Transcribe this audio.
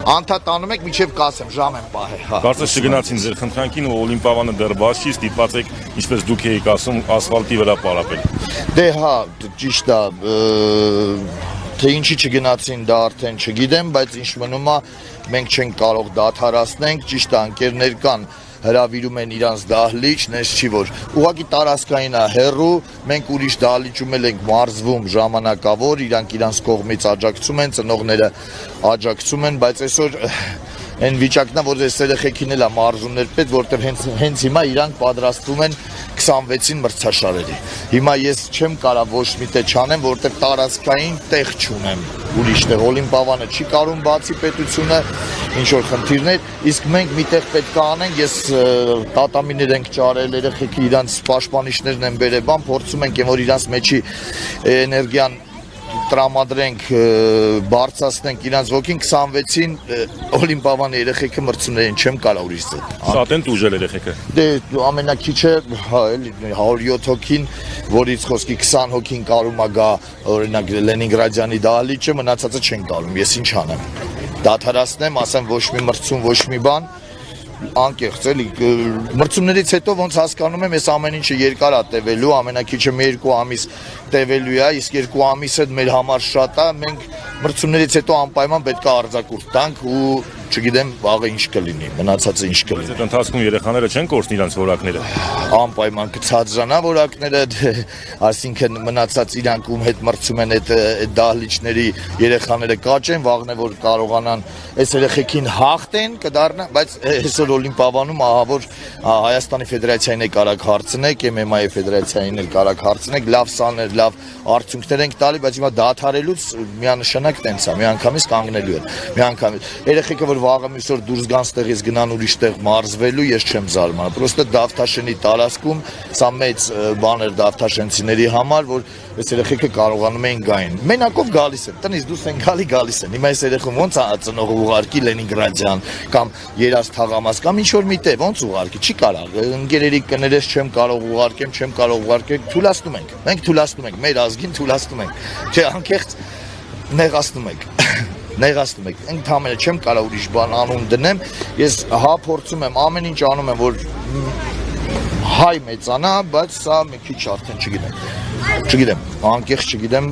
Անդադանում եք միջև կասեմ, ժամ եմ պահել, հա։ Կարծես չգնացին ձեր խնդրանքին ու Օլիմպիավանը դեռ բաց չի, ստիպված եք, ինչպես դուք էիք ասում, ասֆալտի վրա պարապել։ Դե հա, ճիշտ է, թե ինչի չգնացին դա արդեն չգիտեմ, բայց ինչ մնում է, մենք չենք կարող դադարեցնենք, ճիշտ է, ընկերներ կան, հրավիրում են իրանց դահլիճ, նես չի որ ուղղակի տարածքային է հեռու, մենք ուրիշ դահլիճում ենք մարզվում ժամանակավոր, իրանք իրանց կողմից աջակցում են, ծնողները աջակցում են, բայց այսօր այն վիճակն է, որ այս երեխեքին էլ է մարզումներ պետք, որտեղ հենց հիմա իրանք պատրաստվում են 26-ին մրցաշարերի։ Հիմա ես չեմ կարա ոչ մի տեղ չանեմ, որտեղ տարածքային տեղ չունեմ ուրիշ տեղ, Օլիմպիավանը չի կարում բացի պետությունը, ինչ որ խնդիրներ, իսկ մենք մի տեղ պետք է անենք, ես տատամիներ ենք ճարել, երեխեքի իրանց պաշտպանիչներն են բերել, բան փորձում ենք, որ իրանց մեջի էներգիան տրամադրենք, բարձրացնենք իրանց ոգին 26-ին Օլիմպիավանի երեխեքը մրցումներին չեմ կարա ուրիշ ձեւ։ Շատ են տուժել երեխեքը։ Դե ամենակիչը հա էլի 107 հոգին, որից խոսքի 20 հոգին կարում է գա օրինակ Լենինգրադյանի դահլիճը, մնացածը չեն կարում, ես ինչ անեմ։ Դադարացնեմ, ասեմ ոչ մի մրցում, ոչ մի բան, անկեղծ էլի մրցումներից հետո ոնց հասկանում եմ, ես ամեն ինչը երկար է տևելու, ամենակիչը մի 2 ամիս տևելու է, իսկ 2 ամիսը մեր համար շատ է, մենք մրցումներից հետո անպայման պետք է արձակուրդ տանք ու չգիտեմ վաղը ինչ կլինի, մնացածը ինչ կլինի։ Այդ ընթացքում երեխաները չեն կորցնի իրանց որակները։ Անպայման կցածրանա որակները, այսինքն մնացած իրանք ում հետ մրցում են այդ դահլիճների երեխաները կաճեն, վաղն է որ կարողանան այս երեխեքին հաղթեն կդառնա, բայց այսօր Օլիմպիավանում ահա որ Հայաստանի Ֆեդերացիային է կարակ հարցնեք, MMA-ի Ֆեդերացիային էլ կարակ հարցնեք, լավ սաներ, լավ արդյունքներ ենք տալի, բայց հիմա դադարելուց միանշանակ տենց է, միանգամից կանգնելու են, միանգամից երեխեքը որ վաղը մյուսօր դուրս գան ստեղից գնան ուրիշ տեղ մարզվելու, ես չեմ զարմանում, պրոստը Դավթաշենի տարածքում սա մեծ բան էր Դավթաշենցիների համար, որ այս երեխեքը կարողանում էին գային։ Մենակով գալիս են, տնից դուրս են գալիս են։ Հիմա այս երեխուն ոնց է ծնողը ուղարկի Լենինգրադյան կամ Երազ թաղամաս կամ ինչ որ մի տեղ ոնց ուղարկի, չի կարող։ Ընկերերի կներես չեմ կարող ուղարկեմ, չեմ կարող ուղարկել, թույլատնում ենք։ Մենք թույլատնում ենք, մեր ազգին թույլատնում ենք։ Չէ, անկեղծ նեղացնում ենք։ Նեղացնում եք, ընդհանրապես չեմ կարող ուրիշ բան անուն դնեմ, ես հա փորձում եմ, ամեն ինչ անում եմ, որ հայ մեծանա, բայց սա մի քիչ արդեն չգիտեմ, անկեղծ չգիտեմ,